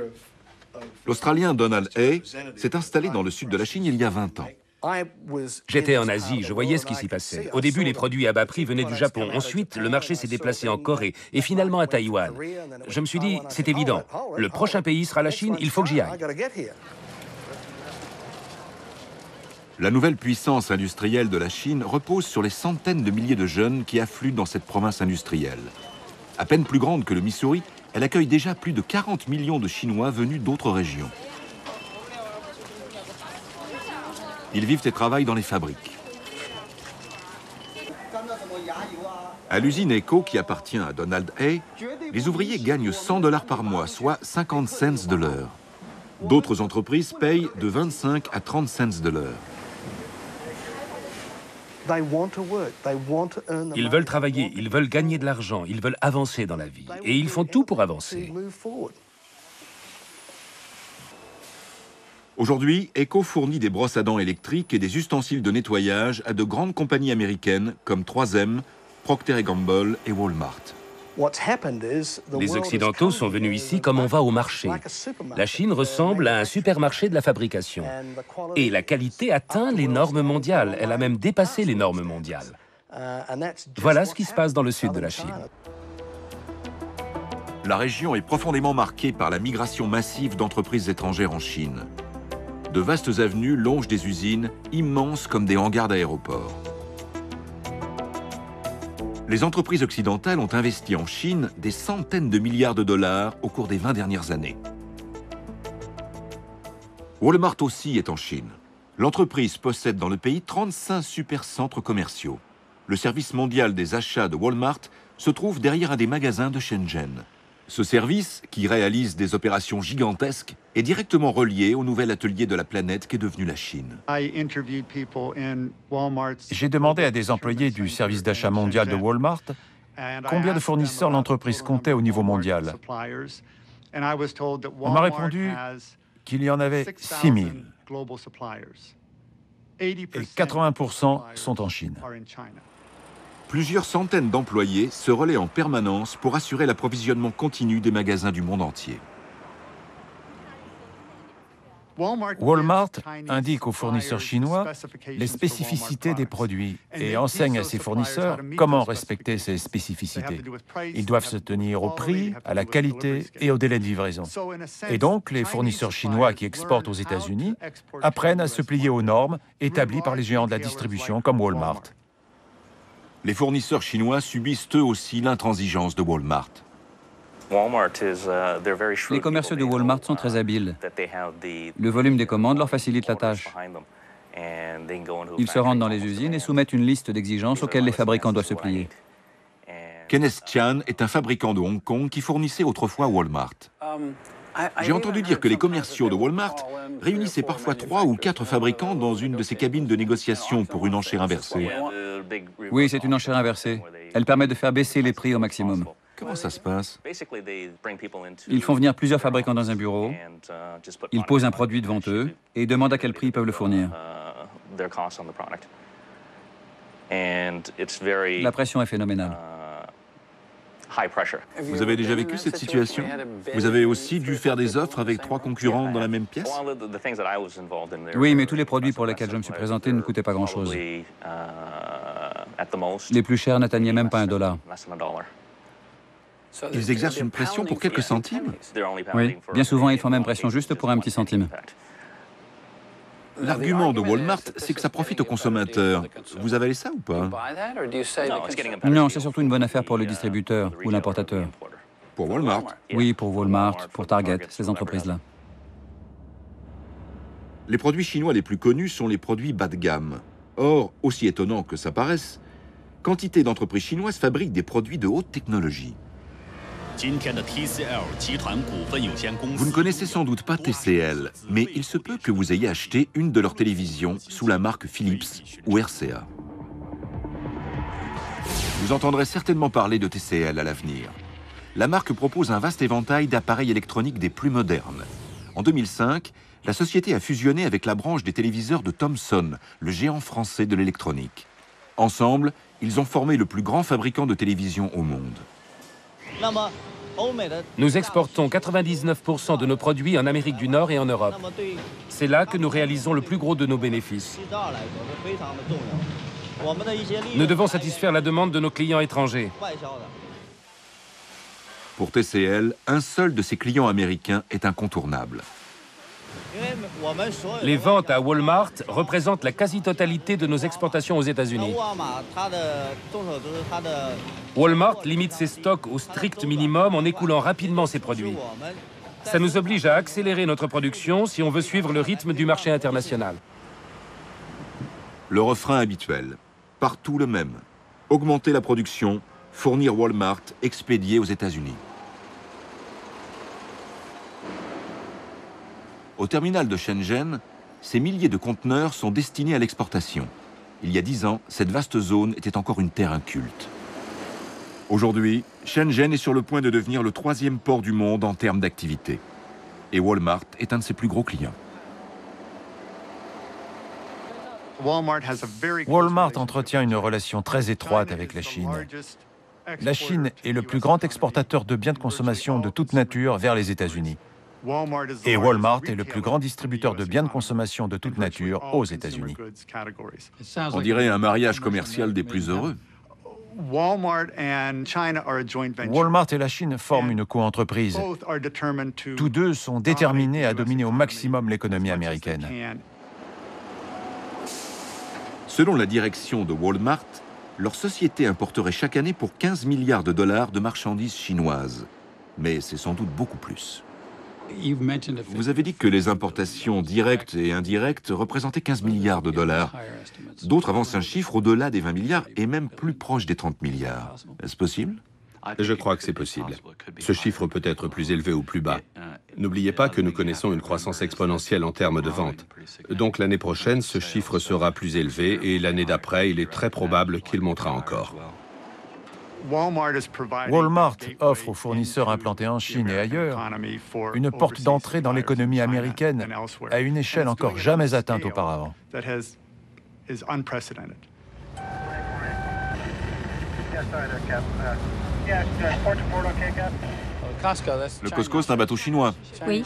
L'Australien Donald Hay s'est installé dans le sud de la Chine il y a 20 ans. J'étais en Asie, je voyais ce qui s'y passait. Au début, les produits à bas prix venaient du Japon. Ensuite, le marché s'est déplacé en Corée et finalement à Taïwan. Je me suis dit, c'est évident, le prochain pays sera la Chine, il faut que j'y aille. La nouvelle puissance industrielle de la Chine repose sur les centaines de milliers de jeunes qui affluent dans cette province industrielle. À peine plus grande que le Missouri, elle accueille déjà plus de 40 millions de Chinois venus d'autres régions. Ils vivent et travaillent dans les fabriques. À l'usine Eco, qui appartient à Donald Hay, les ouvriers gagnent $100 par mois, soit 50 cents de l'heure. D'autres entreprises payent de 25 à 30 cents de l'heure. Ils veulent travailler, ils veulent gagner de l'argent, ils veulent avancer dans la vie. Et ils font tout pour avancer. Aujourd'hui, Echo fournit des brosses à dents électriques et des ustensiles de nettoyage à de grandes compagnies américaines comme 3M, Procter & Gamble et Walmart. Les Occidentaux sont venus ici comme on va au marché. La Chine ressemble à un supermarché de la fabrication. Et la qualité atteint les normes mondiales. Elle a même dépassé les normes mondiales. Voilà ce qui se passe dans le sud de la Chine. La région est profondément marquée par la migration massive d'entreprises étrangères en Chine. De vastes avenues longent des usines, immenses comme des hangars d'aéroports. Les entreprises occidentales ont investi en Chine des centaines de milliards de dollars au cours des 20 dernières années. Walmart aussi est en Chine. L'entreprise possède dans le pays 35 supercentres commerciaux. Le service mondial des achats de Walmart se trouve derrière un des magasins de Shenzhen. Ce service, qui réalise des opérations gigantesques, est directement relié au nouvel atelier de la planète qu'est devenue la Chine. J'ai demandé à des employés du service d'achat mondial de Walmart combien de fournisseurs l'entreprise comptait au niveau mondial. On m'a répondu qu'il y en avait 6 000. Et 80% sont en Chine. Plusieurs centaines d'employés se relaient en permanence pour assurer l'approvisionnement continu des magasins du monde entier. Walmart indique aux fournisseurs chinois les spécificités des produits et enseigne à ses fournisseurs comment respecter ces spécificités. Ils doivent se tenir au prix, à la qualité et au délai de livraison. Et donc, les fournisseurs chinois qui exportent aux États-Unis apprennent à se plier aux normes établies par les géants de la distribution comme Walmart. Les fournisseurs chinois subissent eux aussi l'intransigeance de Walmart. Les commerciaux de Walmart sont très habiles. Le volume des commandes leur facilite la tâche. Ils se rendent dans les usines et soumettent une liste d'exigences auxquelles les fabricants doivent se plier. Kenneth Chan est un fabricant de Hong Kong qui fournissait autrefois Walmart. J'ai entendu dire que les commerciaux de Walmart réunissaient parfois 3 ou 4 fabricants dans une de ces cabines de négociation pour une enchère inversée. Oui, c'est une enchère inversée. Elle permet de faire baisser les prix au maximum. Comment ça se passe? Ils font venir plusieurs fabricants dans un bureau, ils posent un produit devant eux et demandent à quel prix ils peuvent le fournir. La pression est phénoménale. Vous avez déjà vécu cette situation? Vous avez aussi dû faire des offres avec 3 concurrents dans la même pièce? Oui, mais tous les produits pour lesquels je me suis présenté ne coûtaient pas grand-chose. Les plus chers n'atteignaient même pas $1. Ils exercent une pression pour quelques centimes? Oui, bien souvent ils font même pression juste pour un petit centime. L'argument de Walmart, c'est que ça profite aux consommateurs. Vous avalez ça ou pas? Non, c'est surtout une bonne affaire pour le distributeur ou l'importateur. Pour Walmart? Oui, pour Walmart, pour Target, ces entreprises-là. Les produits chinois les plus connus sont les produits bas de gamme. Or, aussi étonnant que ça paraisse, quantité d'entreprises chinoises fabriquent des produits de haute technologie. Vous ne connaissez sans doute pas TCL, mais il se peut que vous ayez acheté une de leurs télévisions sous la marque Philips ou RCA. Vous entendrez certainement parler de TCL à l'avenir. La marque propose un vaste éventail d'appareils électroniques des plus modernes. En 2005, la société a fusionné avec la branche des téléviseurs de Thomson, le géant français de l'électronique. Ensemble, ils ont formé le plus grand fabricant de télévisions au monde. Nous exportons 99% de nos produits en Amérique du Nord et en Europe. C'est là que nous réalisons le plus gros de nos bénéfices. Nous devons satisfaire la demande de nos clients étrangers. Pour TCL, un seul de ses clients américains est incontournable. Les ventes à Walmart représentent la quasi-totalité de nos exportations aux États-Unis. Walmart limite ses stocks au strict minimum en écoulant rapidement ses produits. Ça nous oblige à accélérer notre production si on veut suivre le rythme du marché international. Le refrain habituel, partout le même. Augmenter la production, fournir Walmart, expédier aux États-Unis. Au terminal de Shenzhen, ces milliers de conteneurs sont destinés à l'exportation. Il y a 10 ans, cette vaste zone était encore une terre inculte. Aujourd'hui, Shenzhen est sur le point de devenir le 3e port du monde en termes d'activité. Et Walmart est un de ses plus gros clients. Walmart entretient une relation très étroite avec la Chine. La Chine est le plus grand exportateur de biens de consommation de toute nature vers les États-Unis. Et Walmart est le plus grand distributeur de biens de consommation de toute nature aux États-Unis. On dirait un mariage commercial des plus heureux. Walmart et la Chine forment une coentreprise. Tous deux sont déterminés à dominer au maximum l'économie américaine. Selon la direction de Walmart, leur société importerait chaque année pour 15 milliards de dollars de marchandises chinoises. Mais c'est sans doute beaucoup plus. Vous avez dit que les importations directes et indirectes représentaient 15 milliards de dollars. D'autres avancent un chiffre au-delà des 20 milliards et même plus proche des 30 milliards. Est-ce possible? Je crois que c'est possible. Ce chiffre peut être plus élevé ou plus bas. N'oubliez pas que nous connaissons une croissance exponentielle en termes de vente. Donc l'année prochaine, ce chiffre sera plus élevé et l'année d'après, il est très probable qu'il montera encore. Walmart offre aux fournisseurs implantés en Chine et ailleurs une porte d'entrée dans l'économie américaine à une échelle encore jamais atteinte auparavant. Le Costco, c'est un bateau chinois. Oui.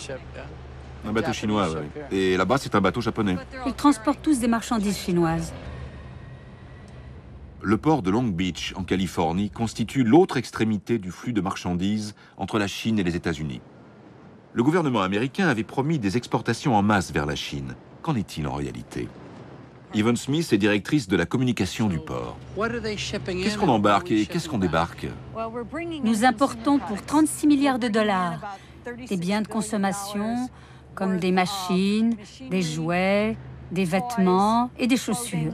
Un bateau chinois, oui. Et là-bas, c'est un bateau japonais. Ils transportent tous des marchandises chinoises. Le port de Long Beach, en Californie, constitue l'autre extrémité du flux de marchandises entre la Chine et les États-Unis. Le gouvernement américain avait promis des exportations en masse vers la Chine. Qu'en est-il en réalité? Yvonne Smith est directrice de la communication du port. Qu'est-ce qu'on embarque et qu'est-ce qu'on débarque? Nous importons pour 36 milliards de dollars des biens de consommation comme des machines, des jouets, des vêtements et des chaussures.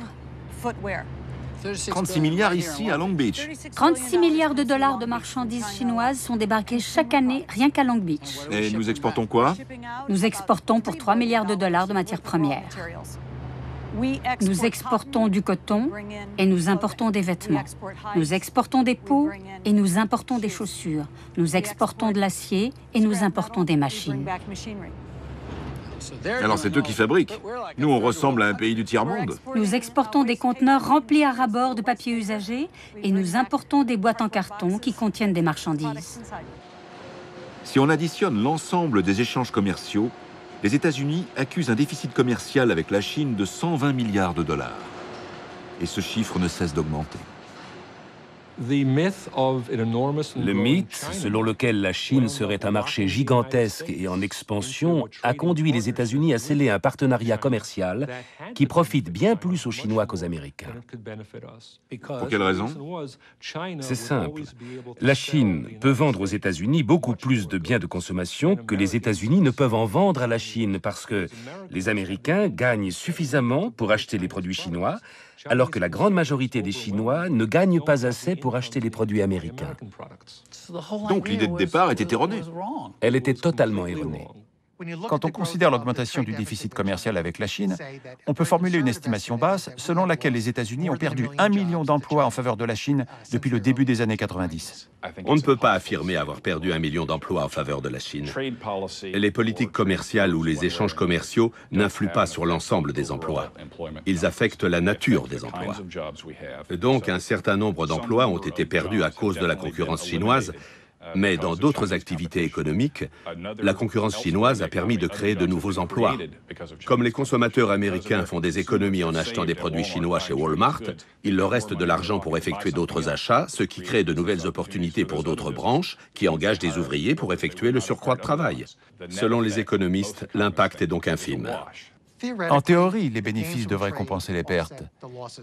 36 milliards ici à Long Beach. 36 milliards de dollars de marchandises chinoises sont débarquées chaque année rien qu'à Long Beach. Et nous exportons quoi? Nous exportons pour 3 milliards de dollars de matières premières. Nous exportons du coton et nous importons des vêtements. Nous exportons des peaux et nous importons des chaussures. Nous exportons de l'acier et nous importons des machines. Alors c'est eux qui fabriquent. Nous, on ressemble à un pays du tiers-monde. Nous exportons des conteneurs remplis à ras-bord de papier usagé et nous importons des boîtes en carton qui contiennent des marchandises. Si on additionne l'ensemble des échanges commerciaux, les États-Unis accusent un déficit commercial avec la Chine de 120 milliards de dollars. Et ce chiffre ne cesse d'augmenter. Le mythe selon lequel la Chine serait un marché gigantesque et en expansion a conduit les États-Unis à sceller un partenariat commercial qui profite bien plus aux Chinois qu'aux Américains. Pour quelle raison? C'est simple. La Chine peut vendre aux États-Unis beaucoup plus de biens de consommation que les États-Unis ne peuvent en vendre à la Chine parce que les Américains gagnent suffisamment pour acheter les produits chinois, alors que la grande majorité des Chinois ne gagnent pas assez pour acheter les produits américains. Donc l'idée de départ était erronée. Elle était totalement erronée. Quand on considère l'augmentation du déficit commercial avec la Chine, on peut formuler une estimation basse selon laquelle les États-Unis ont perdu 1 million d'emplois en faveur de la Chine depuis le début des années 90. On ne peut pas affirmer avoir perdu 1 million d'emplois en faveur de la Chine. Les politiques commerciales ou les échanges commerciaux n'influent pas sur l'ensemble des emplois. Ils affectent la nature des emplois. Donc, un certain nombre d'emplois ont été perdus à cause de la concurrence chinoise, mais dans d'autres activités économiques, la concurrence chinoise a permis de créer de nouveaux emplois. Comme les consommateurs américains font des économies en achetant des produits chinois chez Walmart, il leur reste de l'argent pour effectuer d'autres achats, ce qui crée de nouvelles opportunités pour d'autres branches qui engagent des ouvriers pour effectuer le surcroît de travail. Selon les économistes, l'impact est donc infime. En théorie, les bénéfices devraient compenser les pertes.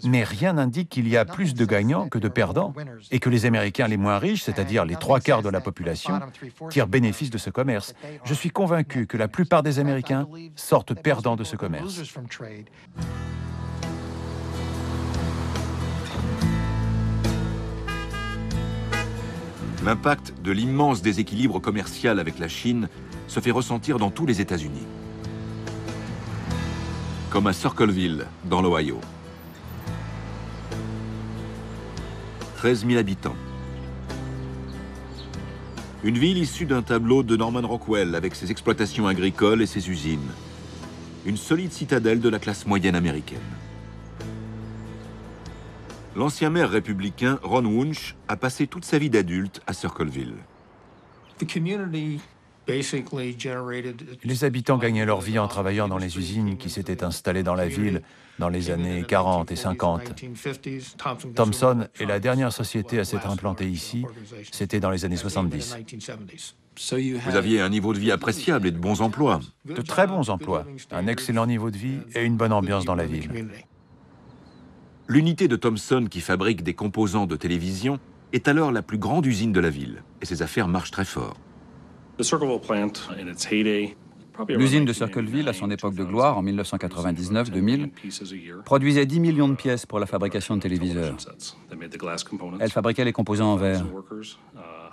Mais rien n'indique qu'il y a plus de gagnants que de perdants et que les Américains les moins riches, c'est-à-dire les 3/4 de la population, tirent bénéfice de ce commerce. Je suis convaincu que la plupart des Américains sortent perdants de ce commerce. L'impact de l'immense déséquilibre commercial avec la Chine se fait ressentir dans tous les États-Unis. Comme à Circleville, dans l'Ohio. 13 000 habitants. Une ville issue d'un tableau de Norman Rockwell avec ses exploitations agricoles et ses usines. Une solide citadelle de la classe moyenne américaine. L'ancien maire républicain Ron Wunsch a passé toute sa vie d'adulte à Circleville. Les habitants gagnaient leur vie en travaillant dans les usines qui s'étaient installées dans la ville dans les années 40 et 50. Thomson est la dernière société à s'être implantée ici, c'était dans les années 70. Vous aviez un niveau de vie appréciable et de bons emplois. De très bons emplois, un excellent niveau de vie et une bonne ambiance dans la ville. L'unité de Thomson qui fabrique des composants de télévision est alors la plus grande usine de la ville et ses affaires marchent très fort. L'usine de Circleville, à son époque de gloire, en 1999-2000, produisait 10 millions de pièces pour la fabrication de téléviseurs. Elle fabriquait les composants en verre.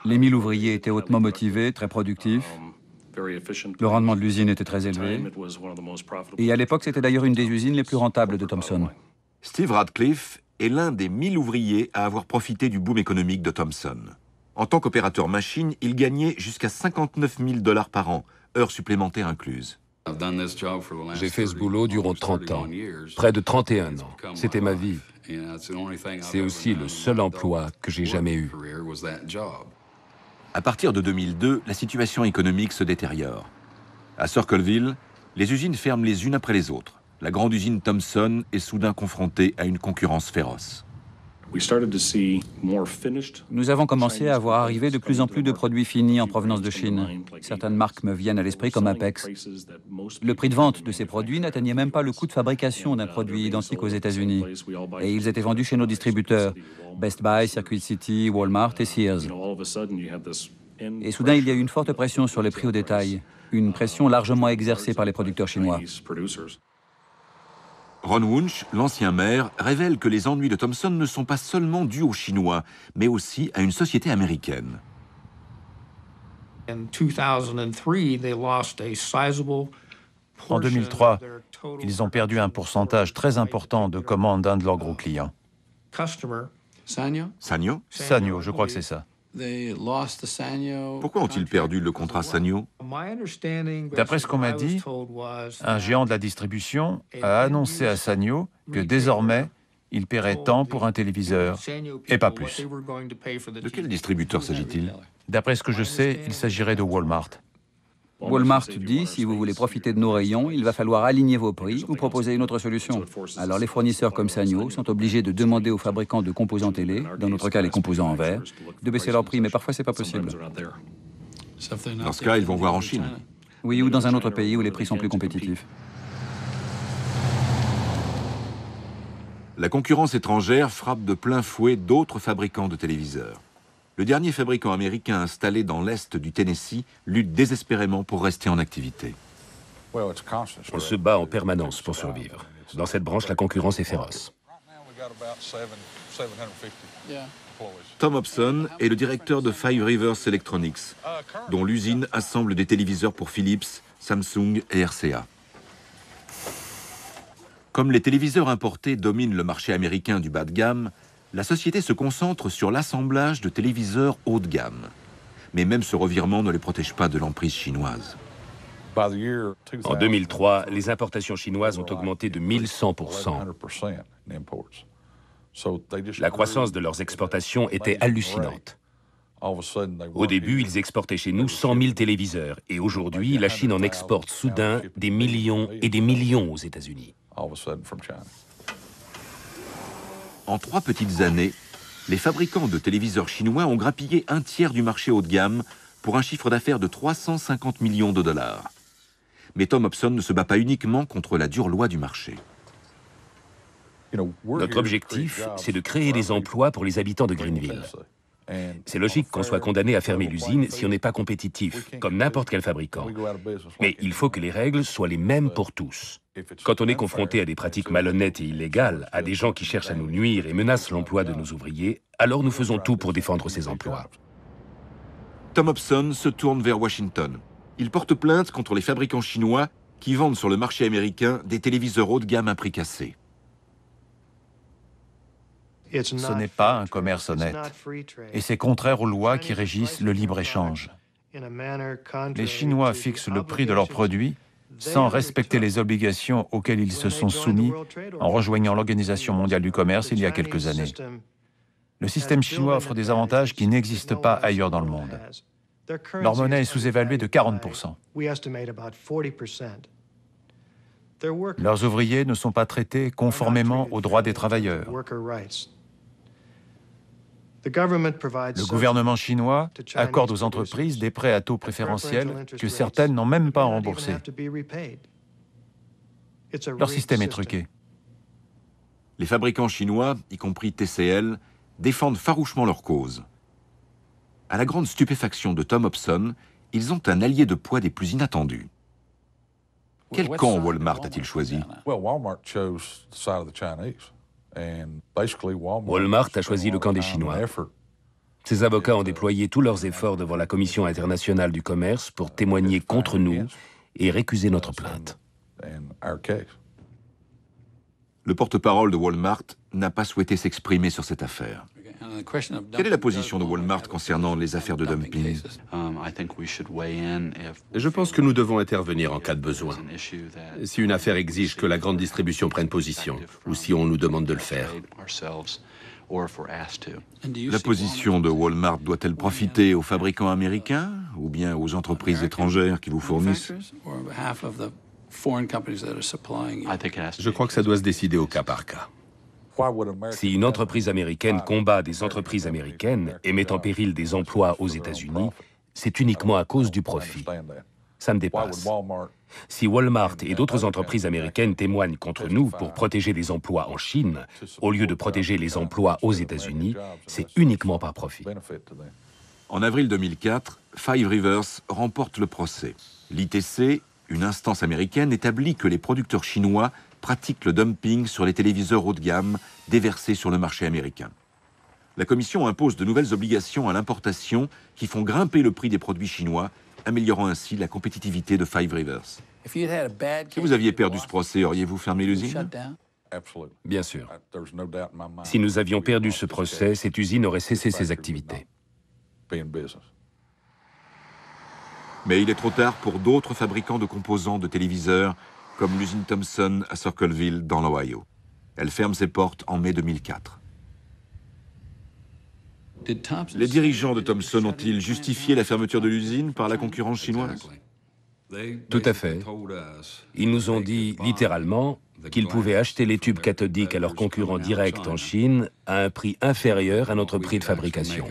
Les 1000 ouvriers étaient hautement motivés, très productifs. Le rendement de l'usine était très élevé. Et à l'époque, c'était d'ailleurs une des usines les plus rentables de Thomson. Steve Radcliffe est l'un des 1000 ouvriers à avoir profité du boom économique de Thomson. En tant qu'opérateur machine, il gagnait jusqu'à 59 000 $ par an, heures supplémentaires incluses. J'ai fait ce boulot durant 30 ans, près de 31 ans. C'était ma vie. C'est aussi le seul emploi que j'ai jamais eu. À partir de 2002, la situation économique se détériore. À Circleville, les usines ferment les unes après les autres. La grande usine Thomson est soudain confrontée à une concurrence féroce. Nous avons commencé à voir arriver de plus en plus de produits finis en provenance de Chine. Certaines marques me viennent à l'esprit comme Apex. Le prix de vente de ces produits n'atteignait même pas le coût de fabrication d'un produit identique aux États-Unis. Et ils étaient vendus chez nos distributeurs, Best Buy, Circuit City, Walmart et Sears. Et soudain, il y a eu une forte pression sur les prix au détail, une pression largement exercée par les producteurs chinois. Ron Wunsch, l'ancien maire, révèle que les ennuis de Thomson ne sont pas seulement dus aux Chinois, mais aussi à une société américaine. En 2003, ils ont perdu un pourcentage très important de commandes d'un de leurs gros clients. Sanyo? Sanyo, je crois que c'est ça. Pourquoi ont-ils perdu le contrat Sanyo? D'après ce qu'on m'a dit, un géant de la distribution a annoncé à Sanyo que désormais, il paierait tant pour un téléviseur, et pas plus. De quel distributeur s'agit-il? D'après ce que je sais, il s'agirait de Walmart. Walmart dit, si vous voulez profiter de nos rayons, il va falloir aligner vos prix ou proposer une autre solution. Alors les fournisseurs comme Sanyo sont obligés de demander aux fabricants de composants télé, dans notre cas les composants en verre, de baisser leur prix, mais parfois c'est pas possible. Dans ce cas, ils vont voir en Chine. Oui, ou dans un autre pays où les prix sont plus compétitifs. La concurrence étrangère frappe de plein fouet d'autres fabricants de téléviseurs. Le dernier fabricant américain installé dans l'est du Tennessee lutte désespérément pour rester en activité. On se bat en permanence pour survivre. Dans cette branche, la concurrence est féroce. Tom Hobson est le directeur de Five Rivers Electronics, dont l'usine assemble des téléviseurs pour Philips, Samsung et RCA. Comme les téléviseurs importés dominent le marché américain du bas de gamme, la société se concentre sur l'assemblage de téléviseurs haut de gamme. Mais même ce revirement ne les protège pas de l'emprise chinoise. En 2003, les importations chinoises ont augmenté de 1100%. La croissance de leurs exportations était hallucinante. Au début, ils exportaient chez nous 100 000 téléviseurs. Et aujourd'hui, la Chine en exporte soudain des millions et des millions aux États-Unis. En 3 petites années, les fabricants de téléviseurs chinois ont grappillé un tiers du marché haut de gamme pour un chiffre d'affaires de 350 millions de dollars. Mais Tom Hobson ne se bat pas uniquement contre la dure loi du marché. Notre objectif, c'est de créer des emplois pour les habitants de Greenville. C'est logique qu'on soit condamné à fermer l'usine si on n'est pas compétitif, comme n'importe quel fabricant. Mais il faut que les règles soient les mêmes pour tous. Quand on est confronté à des pratiques malhonnêtes et illégales, à des gens qui cherchent à nous nuire et menacent l'emploi de nos ouvriers, alors nous faisons tout pour défendre ces emplois. Tom Hobson se tourne vers Washington. Il porte plainte contre les fabricants chinois qui vendent sur le marché américain des téléviseurs haut de gamme à prix cassé. Ce n'est pas un commerce honnête, et c'est contraire aux lois qui régissent le libre-échange. Les Chinois fixent le prix de leurs produits sans respecter les obligations auxquelles ils se sont soumis en rejoignant l'Organisation mondiale du commerce il y a quelques années. Le système chinois offre des avantages qui n'existent pas ailleurs dans le monde. Leur monnaie est sous-évaluée de 40%. Leurs ouvriers ne sont pas traités conformément aux droits des travailleurs. Le gouvernement chinois accorde aux entreprises des prêts à taux préférentiels que certaines n'ont même pas remboursés. Leur système est truqué. Les fabricants chinois, y compris TCL, défendent farouchement leur cause. À la grande stupéfaction de Tom Hobson, ils ont un allié de poids des plus inattendus. Quel camp Walmart a-t-il choisi? Walmart a choisi le camp des Chinois. Ses avocats ont déployé tous leurs efforts devant la Commission internationale du commerce pour témoigner contre nous et récuser notre plainte. Le porte-parole de Walmart n'a pas souhaité s'exprimer sur cette affaire. Quelle est la position de Walmart concernant les affaires de dumping? Je pense que nous devons intervenir en cas de besoin. Si une affaire exige que la grande distribution prenne position, ou si on nous demande de le faire. La position de Walmart doit-elle profiter aux fabricants américains ou bien aux entreprises étrangères qui vous fournissent? Je crois que ça doit se décider au cas par cas. Si une entreprise américaine combat des entreprises américaines et met en péril des emplois aux États-Unis, c'est uniquement à cause du profit. Ça me dépasse. Si Walmart et d'autres entreprises américaines témoignent contre nous pour protéger des emplois en Chine, au lieu de protéger les emplois aux États-Unis, c'est uniquement par profit. En avril 2004, Five Rivers remporte le procès. L'ITC, une instance américaine, établit que les producteurs chinois pratiquent le dumping sur les téléviseurs haut de gamme déversés sur le marché américain. La Commission impose de nouvelles obligations à l'importation qui font grimper le prix des produits chinois, améliorant ainsi la compétitivité de Five Rivers. Si vous aviez perdu ce procès, auriez-vous fermé l'usine? Bien sûr. Si nous avions perdu ce procès, cette usine aurait cessé ses activités. Mais il est trop tard pour d'autres fabricants de composants de téléviseurs, comme l'usine Thomson à Circleville, dans l'Ohio. Elle ferme ses portes en mai 2004. Les dirigeants de Thomson ont-ils justifié la fermeture de l'usine par la concurrence chinoise? Tout à fait. Ils nous ont dit littéralement qu'ils pouvaient acheter les tubes cathodiques à leurs concurrents directs en Chine à un prix inférieur à notre prix de fabrication.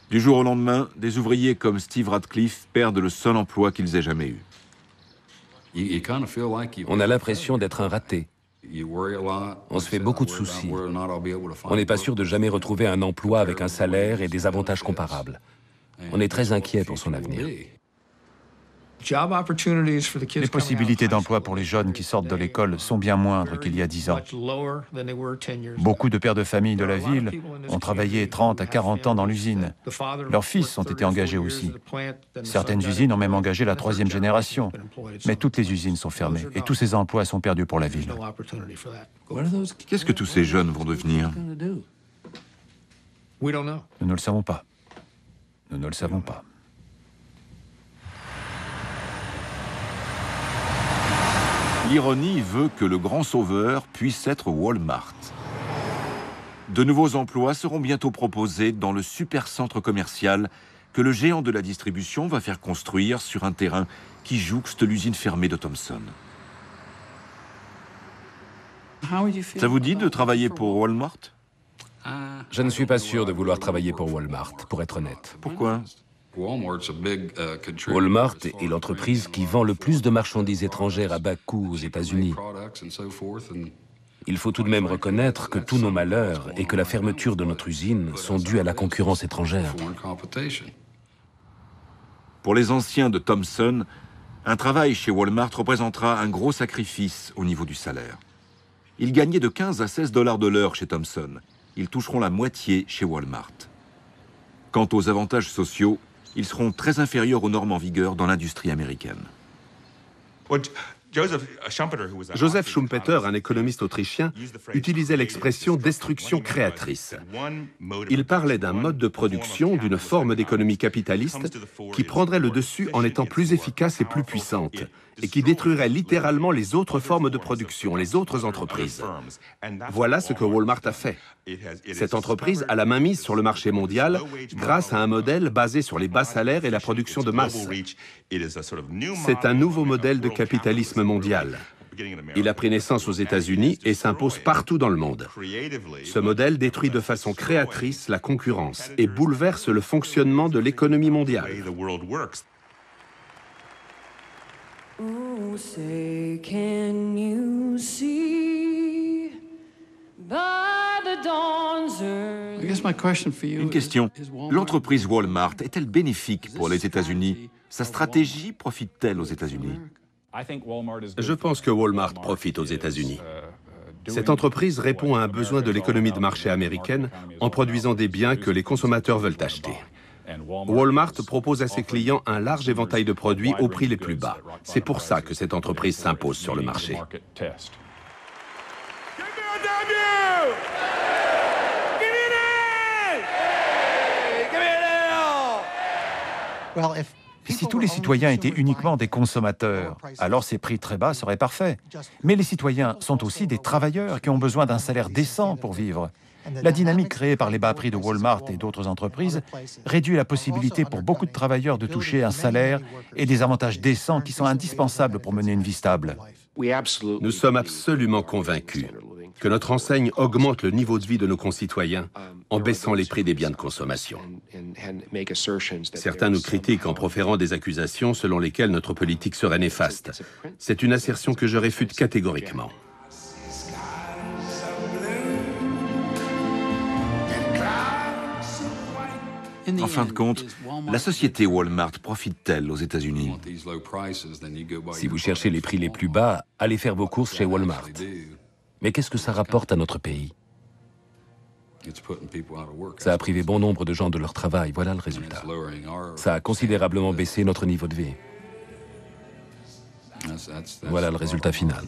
Du jour au lendemain, des ouvriers comme Steve Radcliffe perdent le seul emploi qu'ils aient jamais eu. On a l'impression d'être un raté. On se fait beaucoup de soucis. On n'est pas sûr de jamais retrouver un emploi avec un salaire et des avantages comparables. On est très inquiet pour son avenir. Les possibilités d'emploi pour les jeunes qui sortent de l'école sont bien moindres qu'il y a 10 ans. Beaucoup de pères de famille de la ville ont travaillé 30 à 40 ans dans l'usine. Leurs fils ont été engagés aussi. Certaines usines ont même engagé la 3e génération. Mais toutes les usines sont fermées et tous ces emplois sont perdus pour la ville. Qu'est-ce que tous ces jeunes vont devenir? Nous ne le savons pas. Nous ne le savons pas. L'ironie veut que le grand sauveur puisse être Walmart. De nouveaux emplois seront bientôt proposés dans le supercentre commercial que le géant de la distribution va faire construire sur un terrain qui jouxte l'usine fermée de Thomson. Ça vous dit de travailler pour Walmart? Je ne suis pas sûr de vouloir travailler pour Walmart, pour être honnête. Pourquoi? Walmart est l'entreprise qui vend le plus de marchandises étrangères à bas coût aux États-Unis. Il faut tout de même reconnaître que tous nos malheurs et que la fermeture de notre usine sont dus à la concurrence étrangère. Pour les anciens de Thomson, un travail chez Walmart représentera un gros sacrifice au niveau du salaire. Ils gagnaient de 15 à 16 $ de l'heure chez Thomson. Ils toucheront la moitié chez Walmart. Quant aux avantages sociaux, ils seront très inférieurs aux normes en vigueur dans l'industrie américaine. Joseph Schumpeter, un économiste autrichien, utilisait l'expression « destruction créatrice ». Il parlait d'un mode de production, d'une forme d'économie capitaliste qui prendrait le dessus en étant plus efficace et plus puissante, et qui détruirait littéralement les autres formes de production, les autres entreprises. Voilà ce que Walmart a fait. Cette entreprise a la main mise sur le marché mondial grâce à un modèle basé sur les bas salaires et la production de masse. C'est un nouveau modèle de capitalisme mondial. Il a pris naissance aux États-Unis et s'impose partout dans le monde. Ce modèle détruit de façon créatrice la concurrence et bouleverse le fonctionnement de l'économie mondiale. Oh, say, can you see by the dawn's early... Une question. L'entreprise Walmart est-elle bénéfique pour les États-Unis? Sa stratégie profite-t-elle aux États-Unis? Je pense que Walmart profite aux États-Unis. Cette entreprise répond à un besoin de l'économie de marché américaine en produisant des biens que les consommateurs veulent acheter. Walmart propose à ses clients un large éventail de produits au prix les plus bas. C'est pour ça que cette entreprise s'impose sur le marché. Si tous les citoyens étaient uniquement des consommateurs, alors ces prix très bas seraient parfaits. Mais les citoyens sont aussi des travailleurs qui ont besoin d'un salaire décent pour vivre. La dynamique créée par les bas prix de Walmart et d'autres entreprises réduit la possibilité pour beaucoup de travailleurs de toucher un salaire et des avantages décents qui sont indispensables pour mener une vie stable. Nous sommes absolument convaincus que notre enseigne augmente le niveau de vie de nos concitoyens en baissant les prix des biens de consommation. Certains nous critiquent en proférant des accusations selon lesquelles notre politique serait néfaste. C'est une assertion que je réfute catégoriquement. En fin de compte, la société Walmart profite-t-elle aux États-Unis? Si vous cherchez les prix les plus bas, allez faire vos courses chez Walmart. Mais qu'est-ce que ça rapporte à notre pays? Ça a privé bon nombre de gens de leur travail, voilà le résultat. Ça a considérablement baissé notre niveau de vie. Voilà le résultat final.